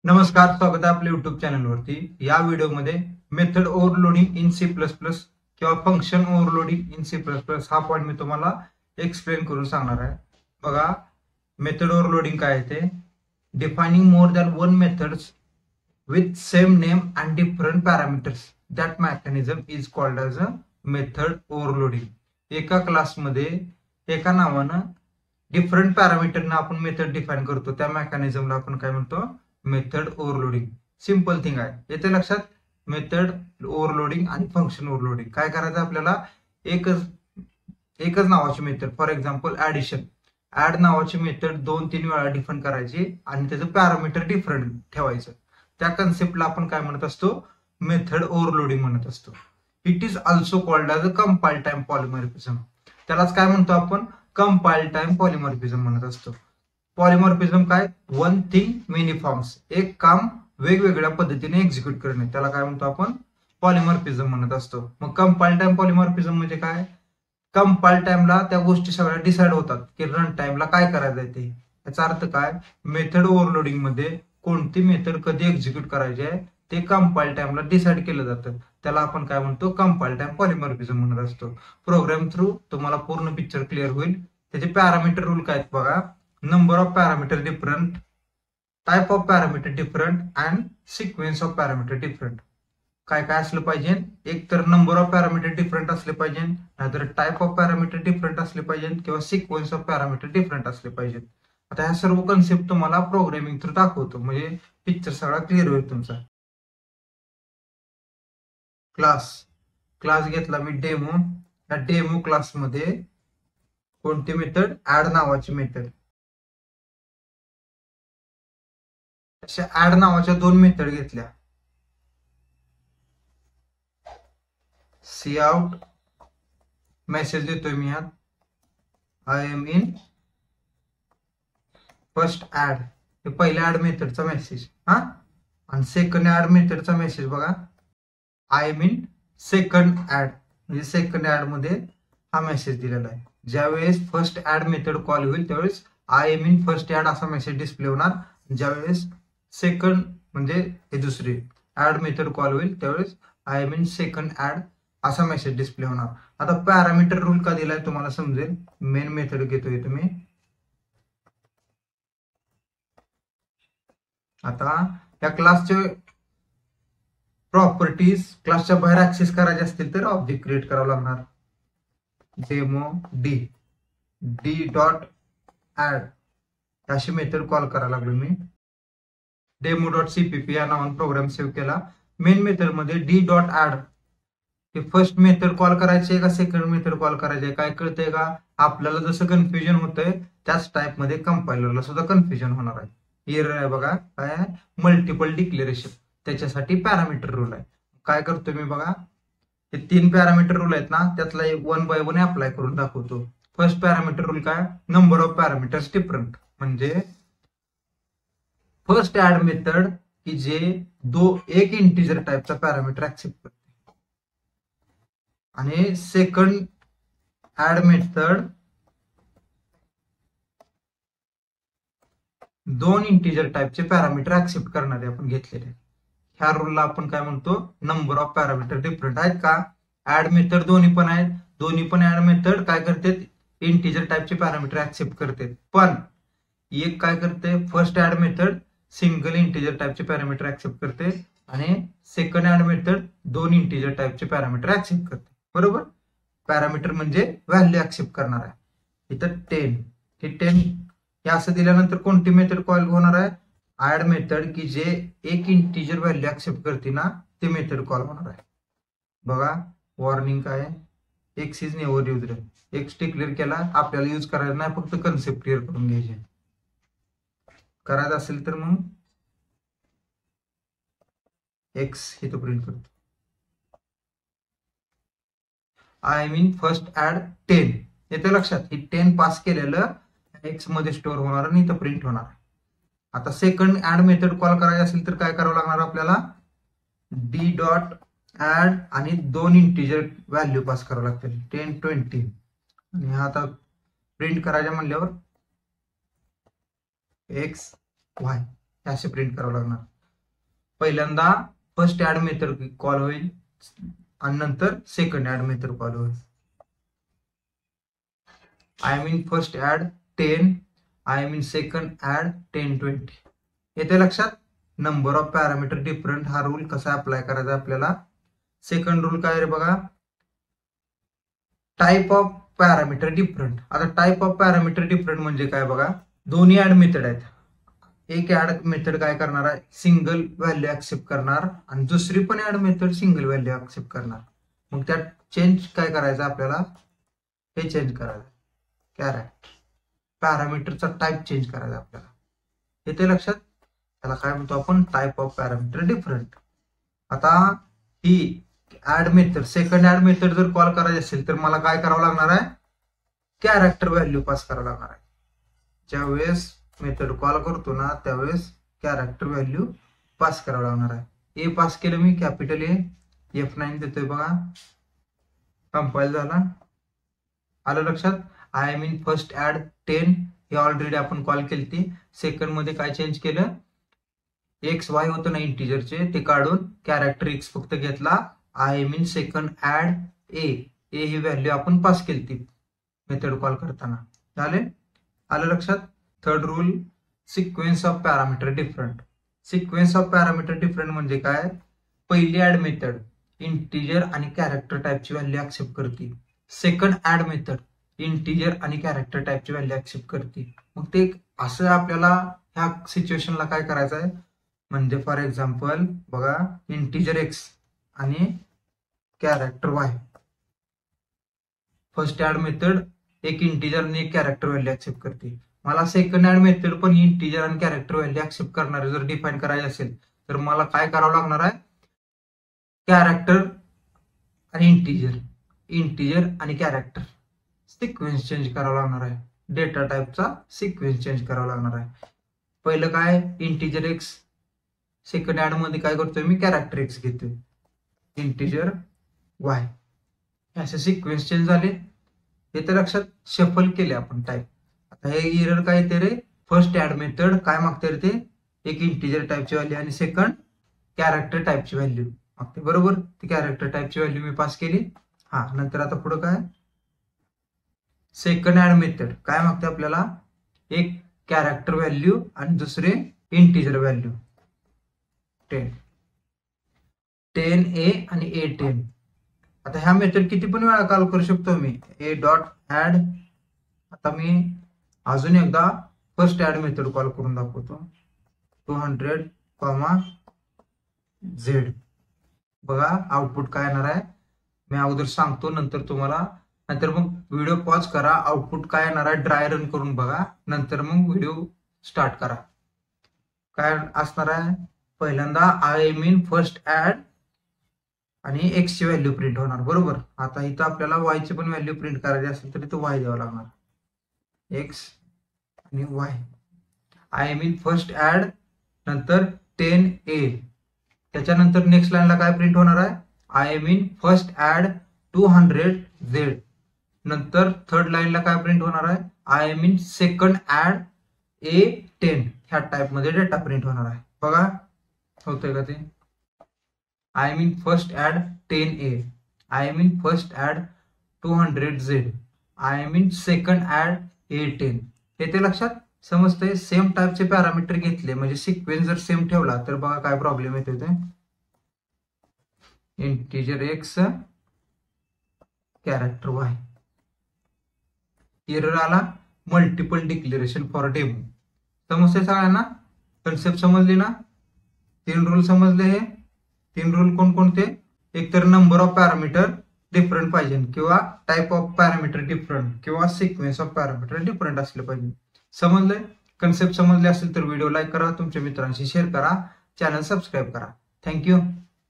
नमस्कार, स्वागत आहे आपल्या युट्यूब चॅनलवरती। या व्हिडिओमध्ये method overloading in C plus plus किंवा function overloading in C plus plus हा पॉईंट मी तुम्हाला एक्सप्लेन करून सांगणार आहे। बघा, मेथड ओव्हरलोडिंग काय आहे ते, defining more than one methods with same name and different parameters, that mechanism is called as a method overloading. एका क्लासमध्ये एका नावानं डिफरंट पॅरामीटरना आपण मेथड डिफाइन करतो, त्या मेकॅनिझमला आपण काय म्हणतो, मेथड ओव्हरलोडिंग। सिंपल थिंग आहे, येते लक्षात। मेथड ओव्हरलोडिंग आणि फंक्शन ओव्हरलोडिंग काय करायचं आपल्याला, एकच नावाची method, for example addition, add नावाची मेथड 2-3 वेळा डिफाइन करायची आणि त्याचं पॅरामीटर डिफरंट ठेवायचं। त्या कन्सेप्टला आपण काय म्हणत असतो, मेथड ओव्हरलोडिंग म्हणत असतो। It is also called as a compile time polymorphism, त्यालाच काय म्हणतो आपण, कंपाइल टाइम पॉलिमॉर्फिझम म्हणत असतो। पॉलिमॉर्फिझम काय, वन थिंग मेनी फॉर्म्स, एक काम वेगवेगळ्या पद्धतीने एक्झिक्यूट करणे, त्याला काय म्हणतो आपण, पॉलिमॉर्फिझम म्हणत असतो। मग कंपाइल टाइम पॉलिमॉर्फिझम म्हणजे काय, कंपाइल टाइमला त्या गोष्टी सगळ्या डिसाइड होतात की रन टाइमला काय करायचं ते। याचा अर्थ काय, मेथड ओव्हरलोडिंग मध्ये कोणती मेथड कधी एक्झिक्यूट करायची आहे ते कंपाइल टाइमला डिसाइड केलं जातं, त्याला आपण काय म्हणतो, कंपाइल टाइम पॉलिमॉर्फिझम म्हणत असतो। प्रोग्राम थ्रू तुम्हाला पूर्ण पिक्चर क्लिअर होईल। त्याचे पॅरामीटर रूल काय आहेत बघा, number of parameter different, type of parameter different and sequence of parameter different. काय काय असलं पाहिजे, एक तर नंबर ऑफ पॅरामीटर डिफरंट असले पाहिजे, नाहीतर टाइप ऑफ पॅरामीटर डिफरंट असले पाहिजे, किंवा सिक्वेन्स ऑफ पॅरामीटर डिफरंट असले पाहिजेत। आता ह्या सर्व कन्सेप्ट तुम्हाला प्रोग्रामिंग थ्रू दाखवतो, म्हणजे पिक्चर सगळा क्लिअर होईल तुमचा। क्लास घेतला मी डेमो, या डेमो क्लासमध्ये कोणती मेथड, ऍड नावाची मेथड, अशा ऍड नावाच्या 2 मेथड घेतल्या। सी आउट मेसेज देतोय मी यात, I am in first add, हे पहिल्या ऍड मेथडचा मेसेज हा। आणि सेकंड ऍड मेथडचा मेसेज बघा, I am in second add, म्हणजे सेकंड ऍड मध्ये हा मेसेज दिलेला आहे। ज्यावेळेस फर्स्ट ऍड मेथड कॉल होईल त्यावेळेस I am in first add असा मेसेज डिस्प्ले होणार, ज्यावेळेस सेकंड म्हणजे हे दुसरी ऍड मेथड कॉल होईल त्यावेळेस I am in second add असा मेसेज डिस्प्ले होणार। आता पॅरामीटर रूल का दिलाय तुम्हाला समजेल। मेन मेथड घेतोय तुम्ही, आता या क्लासचे प्रॉपर्टीज क्लासच्या बाहेर ऍक्सेस करायचे असतील तर ऑब्जेक्ट क्रिएट करावं लागणार, डेमो डी डॉट ऍड अशी मेथड कॉल करायला लागलो मी। डेमो डॉट सीपीपी या नावाने प्रोग्राम सेव्ह केला। मेन मेथड मध्ये डी डॉट ऍड हे फर्स्ट मेथड कॉल करायचे का सेकंड मेथड कॉल करायचे, काय कळतंय का, आपल्याला जसं कन्फ्युजन होतंय त्याच टाइप मध्ये कंपायलरला सुद्धा कन्फ्युजन होणार आहे। एरर आहे बघा, काय आहे, मल्टिपल डिक्लेरेशन, त्याच्यासाठी पॅरामीटर रूल आहे। काय करतो मी बघा, हे 3 पॅरामीटर रूल आहेत ना, त्यातला एक 1 बाय 1 अप्लाय करून दाखवतो। फर्स्ट पॅरामीटर रूल काय, नंबर ऑफ पॅरामीटर्स डिफरंट, म्हणजे फर्स्ट ऍड मेथड की जे एक इंटिजर टाइपचा पॅरामीटर ऍक्सेप्ट करते, आणि सेकंड ऍड मेथड 2 इंटिजर टाइपचे पॅरामीटर ऍक्सेप्ट करणारे आपण घेतलेले। ह्या रूलला आपण काय म्हणतो, नंबर ऑफ पॅरामीटर डिफरंट आहेत का, ऍड मेथड दोन्ही पण आहेत, दोन्ही पण ऍड मेथड काय करते, इंटिजर टाइपचे पॅरामीटर ऍक्सेप्ट करते, पण एक काय करते, first add method single integer टाइपचे पॅरामीटर ऍक्सेप्ट करते, आणि सेकंड ऍड मेथड 2 इंटिजर टाइपचे पॅरामीटर ऍक्सेप्ट करते, बरोबर। पॅरामीटर म्हणजे व्हॅल्यू ऍक्सेप्ट करणार आहे। इथं 10, हे 10 हे असं दिल्यानंतर कोणती मेथड कॉल होणार आहे, ऍड मेथड की जे एक इंटिजर व्हॅल्यू ऍक्सेप्ट करते ना, ते मेथड कॉल होणार आहे। बघा वॉर्निंग काय आहे, x is never used, x declare केला, आपल्याला यूज करायला नाही, फक्त कन्सेप्ट क्लिअर करून घ्यायचे। करायचं असेल तर मग एक्स हे तो प्रिंट करतो, आय मीन फर्स्ट ऍड 10, येते लक्षात, ही 10 पास केलेलं एक्स मध्ये स्टोअर होणार आणि इथं प्रिंट होणार। आता सेकंड ऍड मेथड कॉल करायची असेल तर काय करावं लागणार आपल्याला, डी डॉट ऍड आणि 2 इंटिजर व्हॅल्यू पास करावं लागतील, 10, 20, आणि आता प्रिंट करायच्या म्हणल्यावर एक्स वाय असे प्रिंट करावं लागणार। पहिल्यांदा फर्स्ट ऍड मेथड कॉल होईल आणि नंतर सेकंड ऍड मेथड कॉल होईल. I mean first add 10, I mean second add 10, 20. येते लक्षात? नंबर ऑफ पॅरामीटर डिफरंट हा रूल कसा अप्लाय करायचा आपल्याला. सेकंड रूल काय रे बघा, टाइप ऑफ पॅरामीटर डिफरंट. आता टाइप ऑफ पॅरामीटर डिफरंट म्हणजे काय बघा, दोन्ही ऍड मेथड आहेत. एक ऍड मेथड काय करणार आहे, सिंगल व्हॅल्यू ऍक्सेप्ट करणार आणि दुसरी पण add method single value accept करणार. मग त्यात चेंज काय करायचं आपल्याला, हे चेंज करायचं, कॅरेक्टर पॅरामीटरचा टाइप चेंज करायचा आपल्याला. येते लक्षात? त्याला काय म्हणतो आपण, टाइप ऑफ पॅरामीटर डिफरंट. आता ही add method, second add method जर कॉल करायची असेल तर मला काय करावं लागणार आहे, कॅरेक्टर व्हॅल्यू पास करावं लागणार आहे. ज्यावेळेस मेथड कॉल करतो ना त्यावेळेस कॅरेक्टर व्हॅल्यू पास करावं लागणार आहे. ए पास केलं मी, कॅपिटल ए, F9 देतोय बघा, कंपाईल झाला. आलं लक्षात? आय मीन फर्स्ट ऍड 10 हे ऑलरेडी आपण कॉल केली. सेकंड मध्ये काय चेंज केलं, एक्स वाय होतं ना इंटिजरचे ते काढून कॅरेक्टर एक्स फक्त घेतला. I mean second add A ही व्हॅल्यू आपण पास केली मेथड कॉल करताना. झाले? आलं लक्षात? Third rule, sequence of parameter different. Sequence of parameter different म्हणजे काय, पहिली ऍड मेथड इंटिजर आणि कॅरेक्टर टाइपची व्हॅल्यू ऍक्सेप्ट करते. सेकंड ऍड मेथड इंटिजर आणि कॅरेक्टर टाइपची व्हॅल्यू ऍक्सेप्ट करते. मग ते असं आपल्याला ह्या सिच्युएशनला काय करायचं आहे, म्हणजे फॉर एक्झाम्पल बघा, इंटिजर एक्स आणि character Y. First add method एक इंटिजर आणि एक कॅरेक्टर व्हॅल्यू ऍक्सेप्ट करते. मला सेकंड ऍड मेथड पण इंटिजर आणि कॅरेक्टर व्हॅल्यू ऍक्सेप्ट करणारे जर डिफाईन करायचे असेल तर मला काय करावं लागणार आहे, कॅरेक्टर आणि इंटिजर आणि कॅरेक्टर सिक्वेन्स चेंज करावा लागणार आहे. डेटा टाइपचा सिक्वेन्स चेंज करावा लागणार आहे. पहिलं काय, इंटिजर एक्स, सेकंड ऍड मध्ये काय करतोय मी, कॅरेक्टर एक्स घेतोय, इंटिजर वाय, असे सिक्वेन्स चेंज झाले. हे तर लक्षात, शफल केले आपण टाइप. आता हे एरर काय येते रे, फर्स्ट ऍड मेथड काय मागते रे, ते एक इंटिजर टाइपची व्हॅल्यू आणि सेकंड कॅरेक्टर टाइपची व्हॅल्यू मागते. बरोबर, ती कॅरेक्टर टाइपची व्हॅल्यू मी पास केली. हा, नंतर आता पुढे काय, सेकंड ऍड मेथड काय मागते आपल्याला, एक कॅरेक्टर व्हॅल्यू आणि दुसरे इंटिजर व्हॅल्यू 10A आणि A10. आता ह्या मेथड किती पण वेळा कॉल करू शकतो मी, ए डॉट ऍड. आता मी अजून एकदा फर्स्ट ऍड मेथड कॉल करून दाखवतो, 200, Z. बघा आउटपुट काय येणार आहे, मी अगोदर सांगतो नंतर तुम्हाला, नंतर मग व्हिडिओ पॉज करा, आउटपुट काय येणार आहे ड्राय रन करून बघा, नंतर मग व्हिडिओ स्टार्ट करा. काय असणार आहे, पहिल्यांदा आय मीन फर्स्ट ऍड आणि एक्स ची व्हॅल्यू प्रिंट होणार. बरोबर, आता इथं आपल्याला वाय ची पण व्हॅल्यू प्रिंट करायची असेल तर इथं वाय द्यावं लागणार, एक्स आणि Y. I mean first add नंतर 10A, त्याच्यानंतर नेक्स्ट लाईनला काय प्रिंट होणार आहे, I mean first add 200Z. नंतर थर्ड लाईनला काय प्रिंट होणार आहे, I mean second add A10. ह्या टाइप मध्ये डेटा प्रिंट होणार आहे. बघा होतंय का ते, I mean first add 10A, I mean first add 200Z, I mean second add A10. येते लक्षात, समजतंय? सेम टाइपचे पॅरामीटर घेतले म्हणजे सिक्वेन्स जर सेम ठेवला तर बघा काय प्रॉब्लेम येतो ते, integer x character Y. Error आला, मल्टिपल डिक्लेरेशन फॉर डेमो. समजते सगळ्यांना, कन्सेप्ट समजली ना, 3 रूल समजले. हे 3 रूल कोणकोणते, एक तर नंबर ऑफ पॅरामीटर डिफरंट पाहिजे किंवा टाइप ऑफ पॅरामीटर डिफरंट किंवा सिक्वेन्स ऑफ पॅरामीटर डिफरंट असले पाहिजे. समजले? कन्सेप्ट समजले असेल तर व्हिडिओ लाईक करा, तुमच्या मित्रांशी शेअर करा, चॅनल सबस्क्राईब करा. थँक्यू.